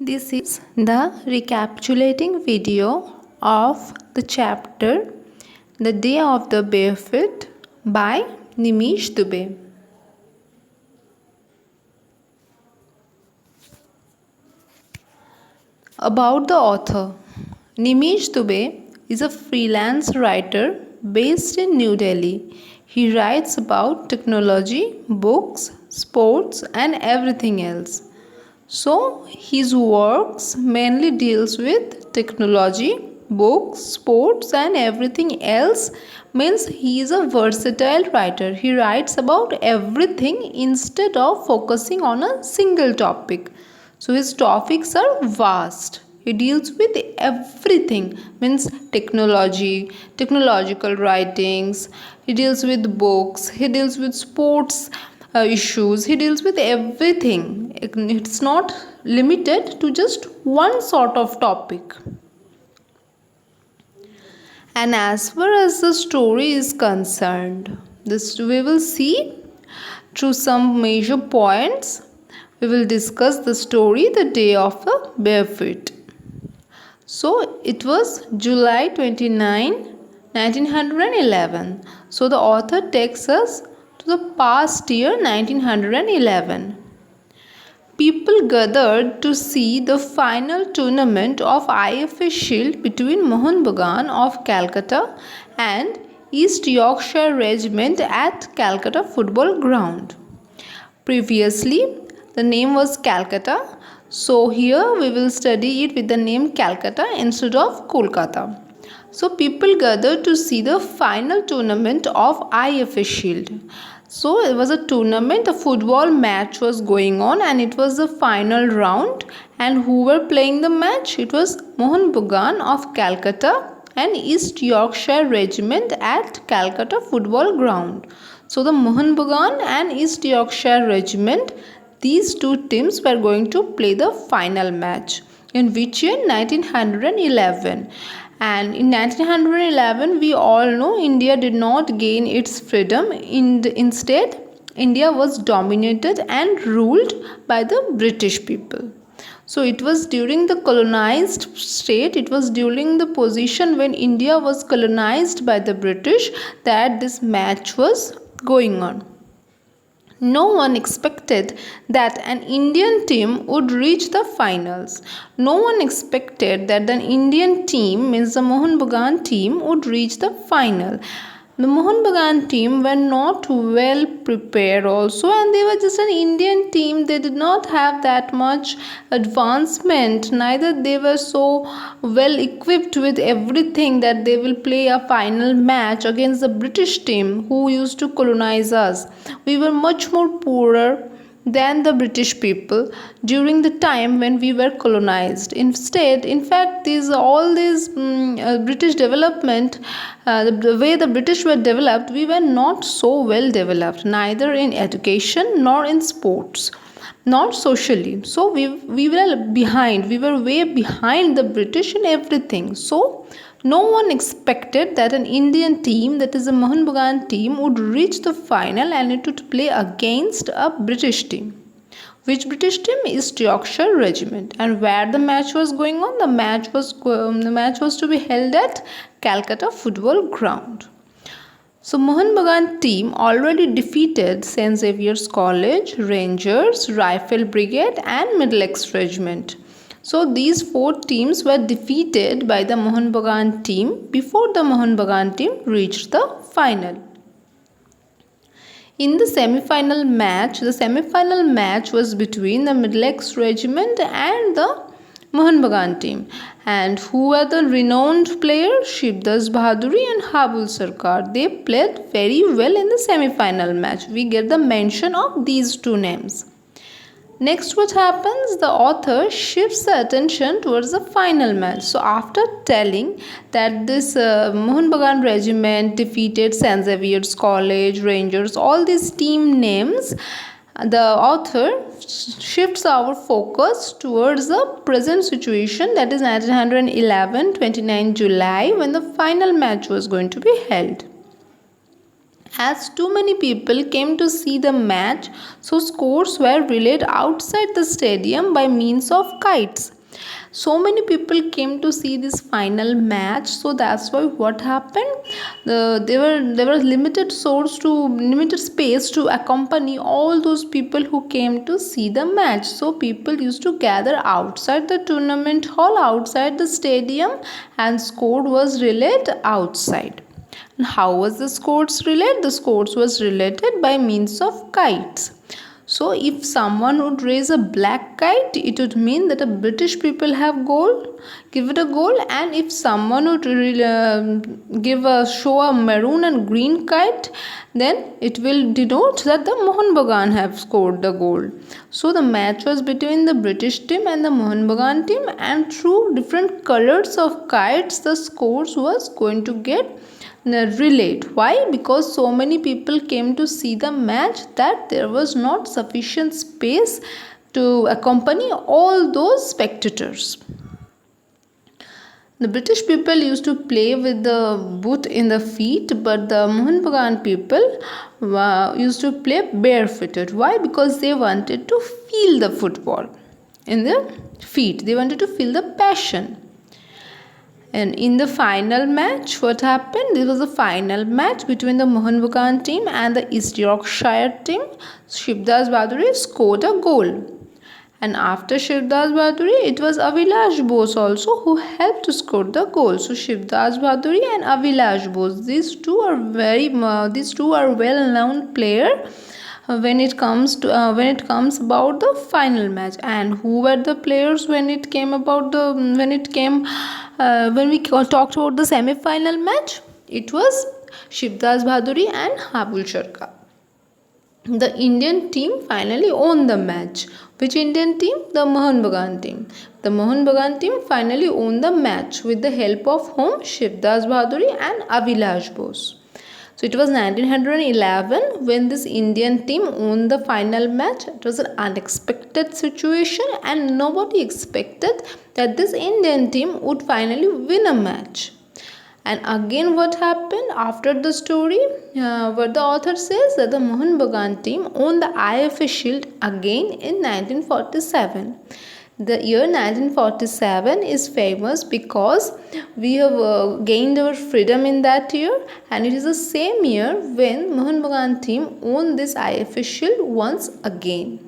This is the recapitulating video of the chapter The Day of the Barefoot by Nimish Dubey. About the author, Nimish Dubey is a freelance writer based in New Delhi. He writes about technology, books, sports and everything else. So his works mainly deals with technology, books, sports and everything else, means he is a versatile writer. He writes about everything instead of focusing on a single topic. So his topics are vast. He deals with everything, means technology, technological writings. He deals with books. He deals with sports issues. He deals with everything. It's not limited to just one sort of topic. And as far as the story is concerned, this we will see through some major points. We will discuss the story The Day of the Barefoot. So it was July 29, 1911. So the author takes us to the past year 1911. People gathered to see the final tournament of IFA Shield between Mohun Bagan of Calcutta and East Yorkshire Regiment at Calcutta Football Ground. Previously, the name was Calcutta, so here we will study it with the name Calcutta instead of Kolkata. So people gathered to see the final tournament of IFA Shield. So it was a tournament, a football match was going on and it was the final round. And who were playing the match? It was Mohun Bagan of Calcutta and East Yorkshire Regiment at Calcutta Football Ground. So the Mohun Bagan and East Yorkshire Regiment, these two teams were going to play the final match. In which year? 1911. And in 1911, we all know India did not gain its freedom. Instead, India was dominated and ruled by the British people. So it was during the colonized state, it was during the position when India was colonized by the British that this match was going on. No one expected that an Indian team would reach the finals. No one expected that an Indian team, means the Mohun Bagan team, would reach the final. The Mohun Bagan team were not well prepared also, and they were just an Indian team. They did not have that much advancement, neither they were so well equipped with everything that they will play a final match against the British team who used to colonize us. We were much more poorer than the British people during the time when we were colonized. Instead, in fact, all these British development, the way the British were developed, we were not so well developed, neither in education nor in sports, not socially. So we were behind. We were way behind the British in everything. So no one expected that an Indian team, that is a Mohun Bagan team, would reach the final and it would play against a British team. Which British team? East Yorkshire Regiment. And where the match was going on? The match was to be held at Calcutta Football Ground. So Mohun Bagan team already defeated St. Xavier's College, Rangers, Rifle Brigade and Middlesex Regiment. So these four teams were defeated by the Mohun Bagan team before the Mohun Bagan team reached the final. In the semi-final match was between the Middlesex Regiment and the Mohun Bagan team. And who were the renowned players? Shivdas Bahaduri and Habul Sarkar. They played very well in the semi-final match. We get the mention of these two names. Next, what happens? The author shifts the attention towards the final match. So after telling that this Mohun Bagan regiment defeated St. Xavier's College, Rangers, all these team names, the author shifts our focus towards the present situation, that is 1911, 29 July, when the final match was going to be held. As too many people came to see the match, so scores were relayed outside the stadium by means of kites. So many people came to see this final match, so that's why what happened, there were limited space to accompany all those people who came to see the match. So people used to gather outside the tournament hall, outside the stadium, and score was relayed outside. And how was the scores related? The scores was related by means of kites. So if someone would raise a black kite, it would mean that the British people have give it a goal. And if someone would show a maroon and green kite, then it will denote that the Mohun Bagan have scored the goal. So the match was between the British team and the Mohun Bagan team, and through different colors of kites, the scores was going to get relate. Why? Because so many people came to see the match that there was not sufficient space to accompany all those spectators. The British people used to play with the boot in the feet, but the Mohun Bagan people used to play barefooted. Why? Because they wanted to feel the football in the feet. They wanted to feel the passion. And in the final match, what happened? This was the final match between the Mohun Bagan team and the East Yorkshire team. Shivdas Bahaduri scored a goal. And after Shivdas Bahaduri, it was Avilash Bose also who helped to score the goal. So Shivdas Bahaduri and Avilash Bose, these two are well-known players when it comes about the final match. And who were the players when we talked about the semi-final match? It was Shivdas Bahaduri and Habul Sharka. The Indian team finally won the match. Which Indian team? The Mohun Bagan team. The Mohun Bagan team finally won the match with the help of whom? Shivdas Bahaduri and Avilash Bose. So it was 1911 when this Indian team won the final match. It was an unexpected situation and nobody expected that this Indian team would finally win a match. And again what happened after the story, what the author says that the Mohun Bagan team won the IFA Shield again in 1947. The year 1947 is famous because we have gained our freedom in that year, and it is the same year when Mohun Bagan team won this IFA Shield once again.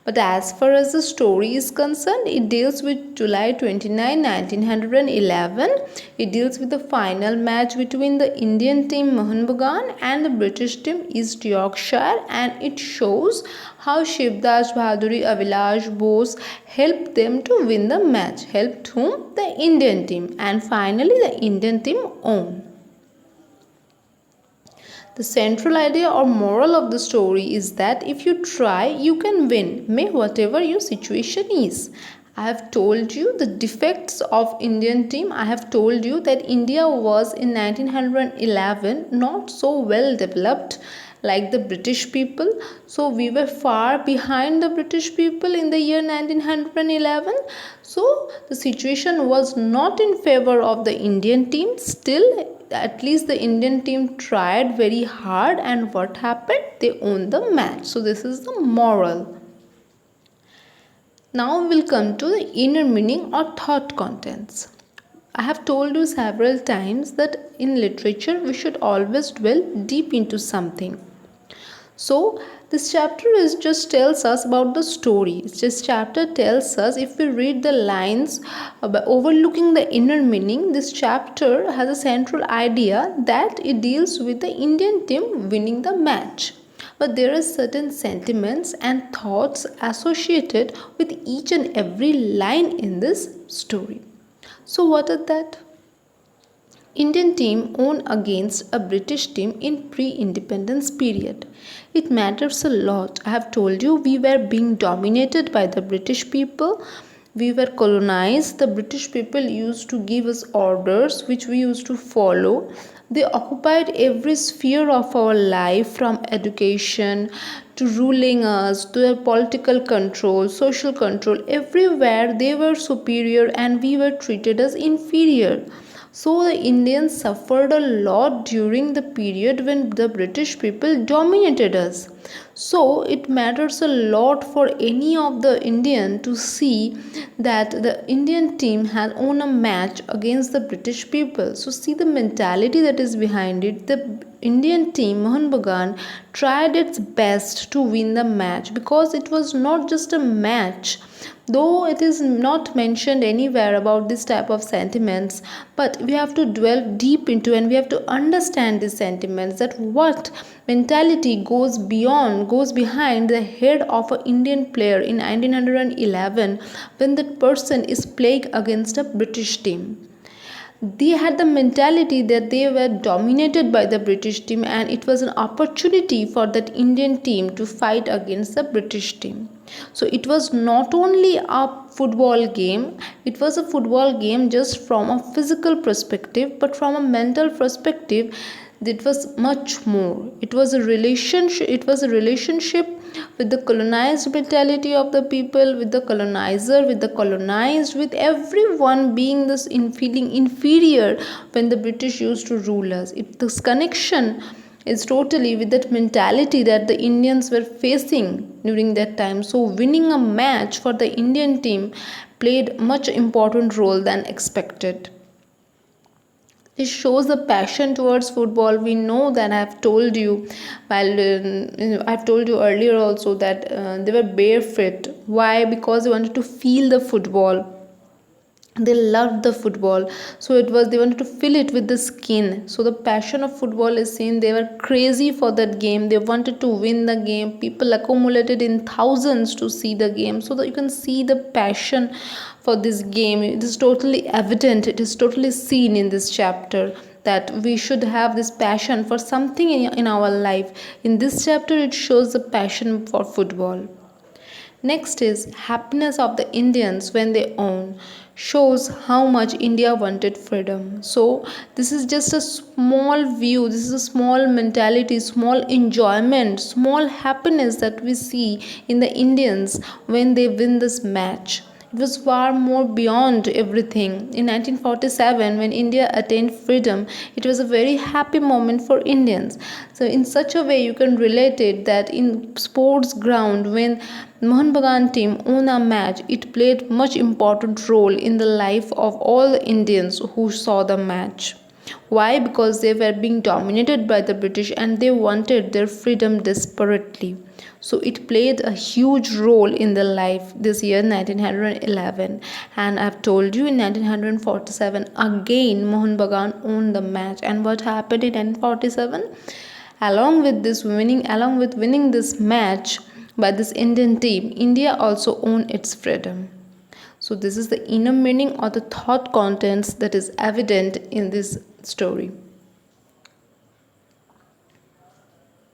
But as far as the story is concerned, it deals with July 29, 1911. It deals with the final match between the Indian team Mohun Bagan and the British team East Yorkshire, and it shows how Shivdas Bahaduri, Avilash Bose helped them to win the match. Helped whom? The Indian team. And finally the Indian team won. The central idea or moral of the story is that if you try, you can win, may whatever your situation is. I have told you the defects of Indian team. I have told you that India was in 1911 not so well developed like the British people. So we were far behind the British people in the year 1911. So the situation was not in favor of the Indian team. Still, at least the Indian team tried very hard, and what happened? They won the match. So this is the moral. Now we'll come to the inner meaning or thought contents. I have told you several times that in literature we should always dwell deep into something. So this chapter just tells us about the story. This chapter tells us, if we read the lines overlooking the inner meaning, this chapter has a central idea that it deals with the Indian team winning the match. But there are certain sentiments and thoughts associated with each and every line in this story. So what are that? Indian team won against a British team in pre-independence period. It matters a lot. I have told you we were being dominated by the British people. We were colonized. The British people used to give us orders which we used to follow. They occupied every sphere of our life, from education to ruling us to their political control, social control. Everywhere they were superior and we were treated as inferior. So the Indians suffered a lot during the period when the British people dominated us. So it matters a lot for any of the Indian to see that the Indian team has won a match against the British people. So see the mentality that is behind it. The Indian team, Mohun Bagan, tried its best to win the match because it was not just a match, though it is not mentioned anywhere about this type of sentiments, but we have to delve deep into and we have to understand these sentiments, that what mentality goes behind the head of an Indian player in 1911 when that person is playing against a British team. They had the mentality that they were dominated by the British team, and it was an opportunity for that Indian team to fight against the British team. So it was not only a football game, it was a football game just from a physical perspective, but from a mental perspective it was much more. It was a relationship with the colonized mentality of the people, with the colonizer, with the colonized, with everyone being this in feeling inferior when the British used to rule us. This connection is totally with that mentality that the Indians were facing during that time. So winning a match for the Indian team played much important role than expected. It shows the passion towards football. We know that I've told you while I've told you earlier also that they were barefoot. Why? Because they wanted to feel the football. They loved the football, so it was they wanted to fill it with the skin. So the passion of football is seen. They were crazy for that game. They wanted to win the game. People accumulated in thousands to see the game, so that you can see the passion for this game. It is totally evident, it is totally seen in this chapter that we should have this passion for something in our life. In this chapter it shows the passion for football. Next is happiness of the Indians when they own, shows how much India wanted freedom. So this is just a small view, this is a small mentality, small enjoyment, small happiness that we see in the Indians when they win this match. It was far more beyond everything. In 1947, when India attained freedom, it was a very happy moment for Indians. So, in such a way, you can relate it that in sports ground, when Mohun Bagan team won a match, it played much important role in the life of all the Indians who saw the match. Why? Because they were being dominated by the British and they wanted their freedom desperately. So it played a huge role in their life this year 1911. And I've told you in 1947 again Mohun Bagan won the match. And what happened in 1947? Along with winning this match by this Indian team, India also won its freedom. So this is the inner meaning or the thought contents that is evident in this story.